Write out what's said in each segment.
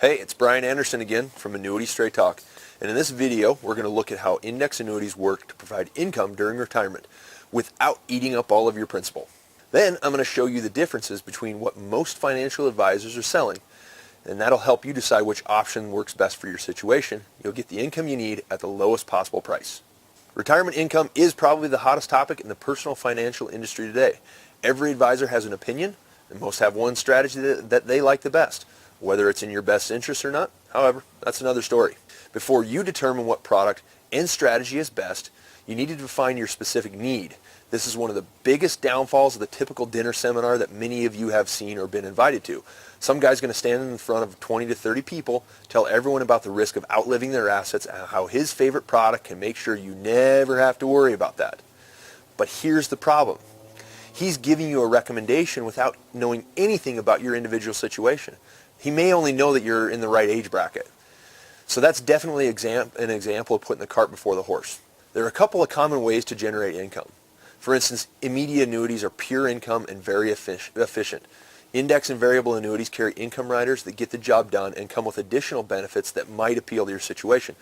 Hey, it's Brian Anderson again from Annuity Straight Talk, and in this video we're going to look at how index annuities work to provide income during retirement without eating up all of your principal. Then I'm going to show you the differences between what most financial advisors are selling, and that'll help you decide which option works best for your situation. You'll get the income you need at the lowest possible price. Retirement income is probably the hottest topic in the personal financial industry today. Every advisor has an opinion, and most have one strategy that they like the best. Whether it's in your best interest or not, however, that's another story. Before you determine what product and strategy is best, you need to define your specific need. This is one of the biggest downfalls of the typical dinner seminar that many of you have seen or been invited to. Some guy's going to stand in front of 20 to 30 people, tell everyone about the risk of outliving their assets and how his favorite product can make sure you never have to worry about that. But here's the problem. He's giving you a recommendation without knowing anything about your individual situation. He may only know that you're in the right age bracket. So that's definitely an example of putting the cart before the horse. There are a couple of common ways to generate income. For instance, immediate annuities are pure income and very efficient. Index and variable annuities carry income riders that get the job done and come with additional benefits that might appeal to your situation.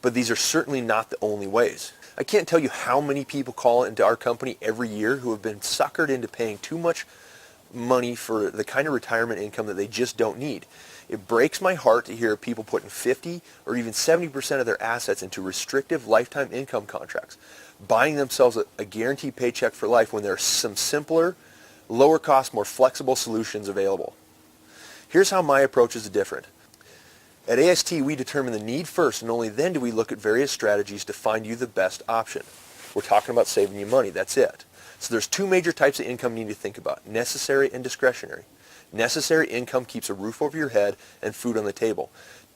But these are certainly not the only ways. I can't tell you how many people call into our company every year who have been suckered into paying too much money for the kind of retirement income that they just don't need. It breaks my heart to hear people putting 50 or even 70% of their assets into restrictive lifetime income contracts, buying themselves a guaranteed paycheck for life when there are some simpler, lower cost, more flexible solutions available. Here's how my approach is different. At AST, we determine the need first, and only then do we look at various strategies to find you the best option. We're talking about saving you money, that's it. So there's two major types of income you need to think about, necessary and discretionary. Necessary income keeps a roof over your head and food on the table.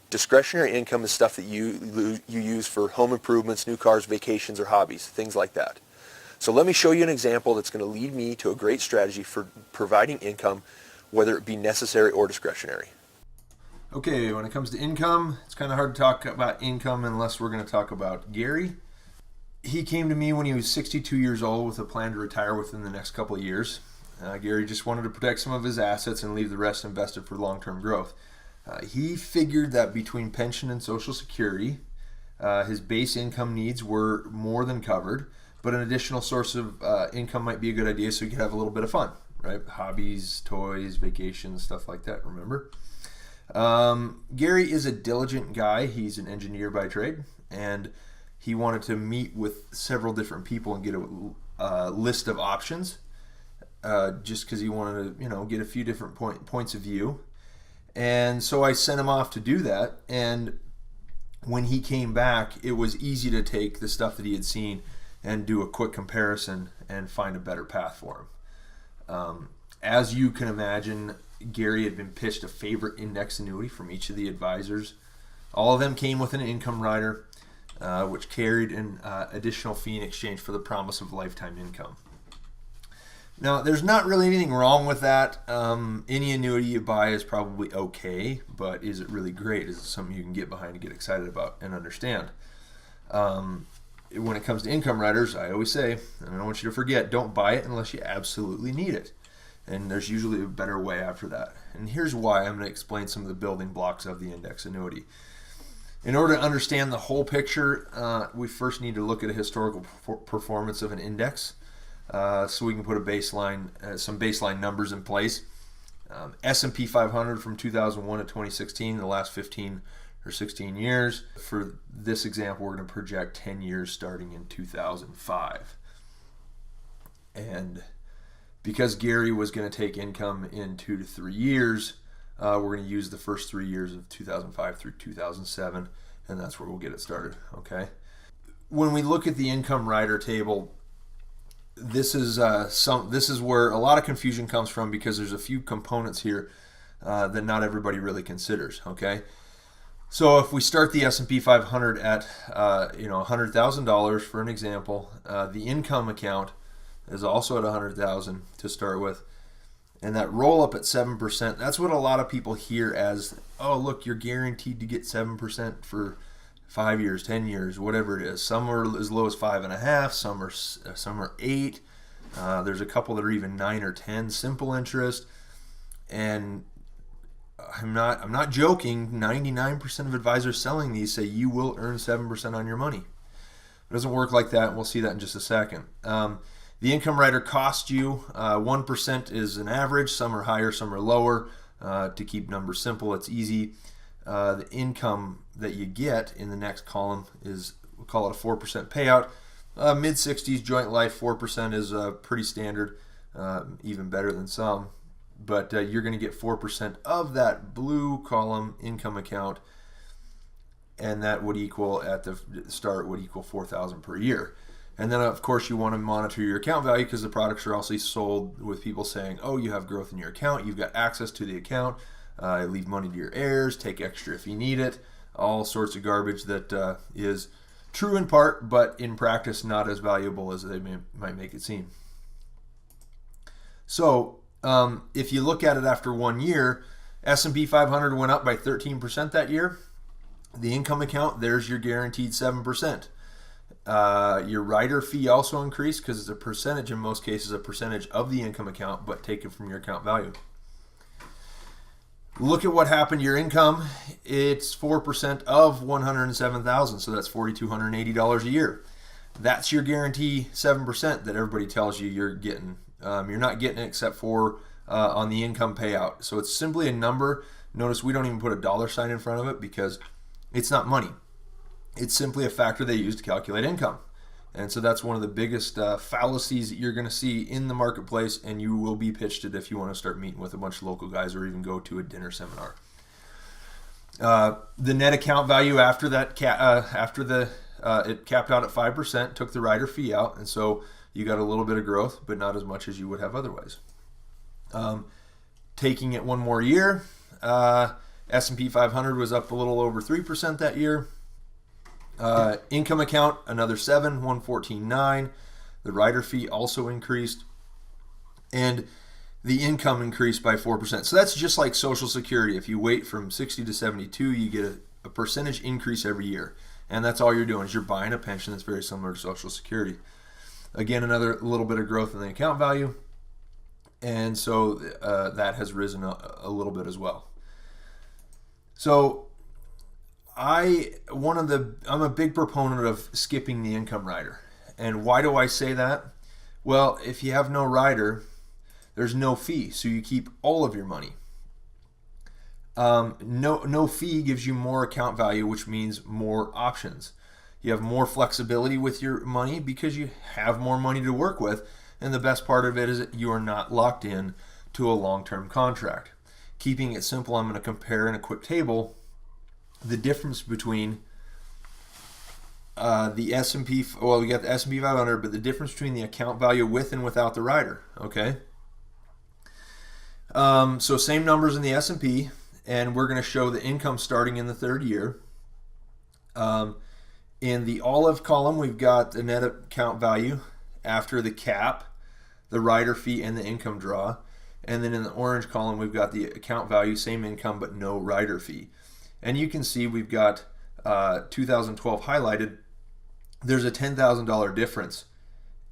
Discretionary income is stuff that you use for home improvements, new cars, vacations, or hobbies, things like that. So let me show you an example that's going to lead me to a great strategy for providing income, whether it be necessary or discretionary. Okay, when it comes to income, it's kind of hard to talk about income unless we're going to talk about Gary. He came to me when he was 62 years old with a plan to retire within the next couple of years. Gary just wanted to protect some of his assets and leave the rest invested for long-term growth. He figured that between pension and Social Security, his base income needs were more than covered, but an additional source of income might be a good idea so he could have a little bit of fun, right? Hobbies, toys, vacations, stuff like that, remember? Gary is a diligent guy. He's an engineer by trade, and he wanted to meet with several different people and get a list of options, just because he wanted to, get a few different points of view. And so I sent him off to do that. And when he came back, it was easy to take the stuff that he had seen and do a quick comparison and find a better path for him. As you can imagine, Gary had been pitched a favorite index annuity from each of the advisors. All of them came with an income rider, which carried an additional fee in exchange for the promise of lifetime income. Now, there's not really anything wrong with that. Any annuity you buy is probably okay, but is it really great? Is it something you can get behind and get excited about and understand? When it comes to income riders, I always say, and I don't want you to forget, don't buy it unless you absolutely need it. And there's usually a better way after that. And here's why. I'm going to explain some of the building blocks of the index annuity. In order to understand the whole picture, we first need to look at a historical performance of an index, so we can put some baseline numbers in place. S&P 500 from 2001 to 2016, the last 15 or 16 years. For this example, we're going to project 10 years starting in 2005. And because Gary was going to take income in 2 to 3 years, we're going to use the first 3 years of 2005 through 2007, and that's where we'll get it started. Okay. When we look at the income rider table, this is where a lot of confusion comes from, because there's a few components here that not everybody really considers. Okay. So if we start the S&P 500 at $100,000 for an example, the income account is also at $100,000 to start with. And that roll up at 7%, that's what a lot of people hear as, oh, look, you're guaranteed to get 7% for 5 years, 10 years, whatever it is. Some are as low as 5.5, some are 8. There's a couple that are even 9 or 10 simple interest. And I'm not joking. 99% of advisors selling these say you will earn 7% on your money. It doesn't work like that, and we'll see that in just a second. The income rider costs you 1% is an average. Some are higher, some are lower. To keep numbers simple, it's easy. The income that you get in the next column is, we'll call it a 4% payout. Mid-60s joint life, 4% is pretty standard, even better than some. But you're going to get 4% of that blue column income account, and that would equal, at the start, would equal $4,000 per year. And then, of course, you want to monitor your account value, because the products are also sold with people saying, oh, you have growth in your account, you've got access to the account, leave money to your heirs, take extra if you need it, all sorts of garbage that is true in part, but in practice not as valuable as they might make it seem. So if you look at it after 1 year, S&P 500 went up by 13% that year. The income account, there's your guaranteed 7%. Your rider fee also increased, because it's a percentage, in most cases, a percentage of the income account, but taken from your account value. Look at what happened to your income. It's 4% of $107,000, so that's $4,280 a year. That's your guarantee 7% that everybody tells you you're getting. You're not getting it except for on the income payout. So it's simply a number. Notice we don't even put a dollar sign in front of it, because it's not money. It's simply a factor they use to calculate income. And so that's one of the biggest fallacies that you're going to see in the marketplace, and you will be pitched it if you want to start meeting with a bunch of local guys or even go to a dinner seminar. The net account value after that, it capped out at 5%, took the rider fee out, and so you got a little bit of growth, but not as much as you would have otherwise. Taking it one more year, S&P 500 was up a little over 3% that year. Income account, another 7, 114.9. The rider fee also increased, and the income increased by 4%. So that's just like Social Security. If you wait from 60 to 72, you get a percentage increase every year, and that's all you're doing, is you're buying a pension that's very similar to Social Security. Again, another little bit of growth in the account value, and so that has risen a little bit as well. So I'm a big proponent of skipping the income rider. And why do I say that? Well, if you have no rider, there's no fee, so you keep all of your money. No fee gives you more account value, which means more options. You have more flexibility with your money because you have more money to work with, and the best part of it is that you are not locked in to a long-term contract. Keeping it simple, I'm going to compare in a quick table the difference between the S&P, well, we got the S&P 500, but the difference between the account value with and without the rider, okay? So same numbers in the S&P, and we're going to show the income starting in the third year. In the olive column, we've got the net account value after the cap, the rider fee, and the income draw. And then in the orange column, we've got the account value, same income, but no rider fee. And you can see we've got 2012 highlighted. There's a $10,000 difference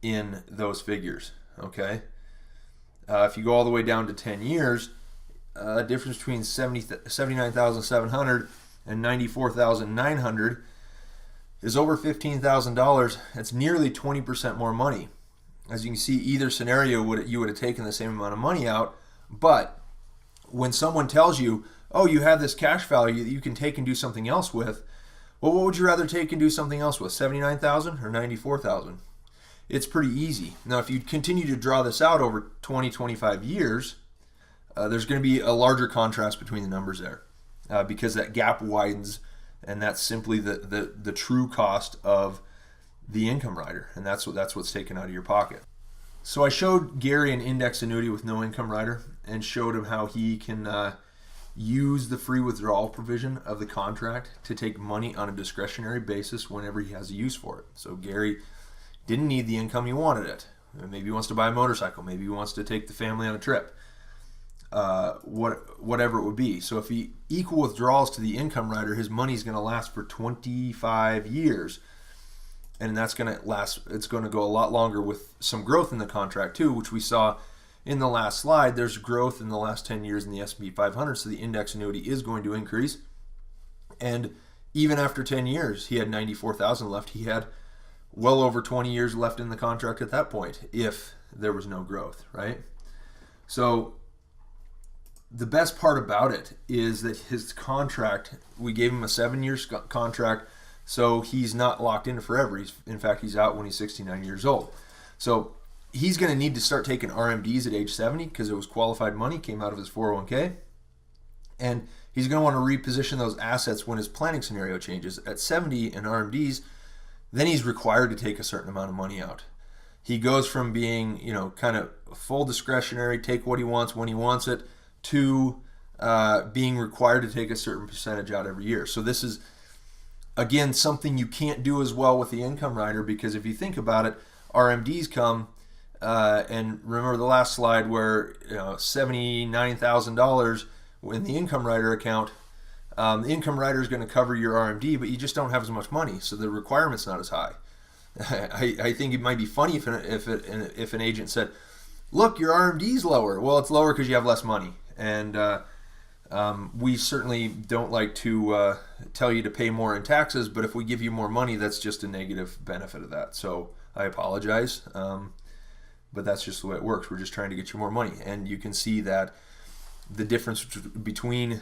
in those figures, okay? If you go all the way down to 10 years, a difference between $79,700 and $94,900 is over $15,000. That's nearly 20% more money. As you can see, either scenario you would have taken the same amount of money out, but when someone tells you, oh, you have this cash value that you can take and do something else with, well, what would you rather take and do something else with, $79,000 or $94,000? It's pretty easy. Now, if you continue to draw this out over 20, 25 years, there's going to be a larger contrast between the numbers there because that gap widens, and that's simply the true cost of the income rider, and that's what's taken out of your pocket. So I showed Gary an index annuity with no income rider and showed him how he can use the free withdrawal provision of the contract to take money on a discretionary basis whenever he has a use for it. So Gary didn't need the income, he wanted it. Maybe he wants to buy a motorcycle, maybe he wants to take the family on a trip, whatever it would be. So if he equal withdrawals to the income rider, his money is going to last for 25 years. And that's going to last, it's going to go a lot longer with some growth in the contract too, which we saw in the last slide, there's growth in the last 10 years in the S&P 500, so the index annuity is going to increase. And even after 10 years, he had 94,000 left. He had well over 20 years left in the contract at that point if there was no growth, right? So the best part about it is that his contract, we gave him a 7-year contract, so he's not locked in forever. In fact, he's out when he's 69 years old. So he's going to need to start taking RMDs at age 70 because it was qualified money, came out of his 401k. And he's going to want to reposition those assets when his planning scenario changes. At 70 in RMDs, then he's required to take a certain amount of money out. He goes from being, kind of full discretionary, take what he wants when he wants it, to being required to take a certain percentage out every year. So this is, again, something you can't do as well with the income rider, because if you think about it, RMDs come, and remember the last slide where $79,000 in the income rider account, the income rider is going to cover your RMD, but you just don't have as much money, so the requirement's not as high. I think it might be funny if an agent said, look, your RMD's lower. Well, it's lower because you have less money. And we certainly don't like to tell you to pay more in taxes, but if we give you more money, that's just a negative benefit of that. So I apologize, but that's just the way it works. We're just trying to get you more money. And you can see that the difference between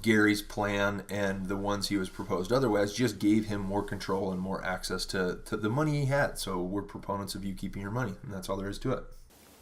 Gary's plan and the ones he was proposed otherwise just gave him more control and more access to the money he had. So we're proponents of you keeping your money, and that's all there is to it.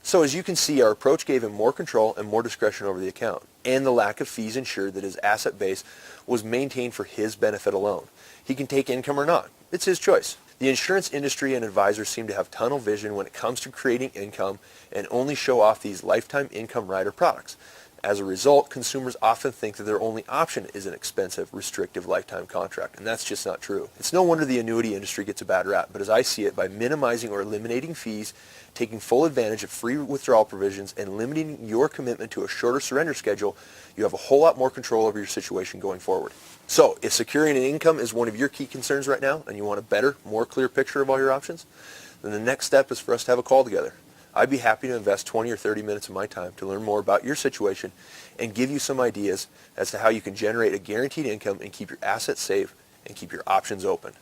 So as you can see, our approach gave him more control and more discretion over the account, and the lack of fees ensured that his asset base was maintained for his benefit alone. He can take income or not. It's his choice. The insurance industry and advisors seem to have tunnel vision when it comes to creating income and only show off these lifetime income rider products. As a result, consumers often think that their only option is an expensive, restrictive lifetime contract, and that's just not true. It's no wonder the annuity industry gets a bad rap, but as I see it, by minimizing or eliminating fees, taking full advantage of free withdrawal provisions, and limiting your commitment to a shorter surrender schedule, you have a whole lot more control over your situation going forward. So, if securing an income is one of your key concerns right now, and you want a better, more clear picture of all your options, then the next step is for us to have a call together. I'd be happy to invest 20 or 30 minutes of my time to learn more about your situation and give you some ideas as to how you can generate a guaranteed income and keep your assets safe and keep your options open.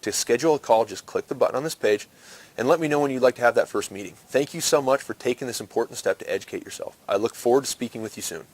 To schedule a call, just click the button on this page and let me know when you'd like to have that first meeting. Thank you so much for taking this important step to educate yourself. I look forward to speaking with you soon.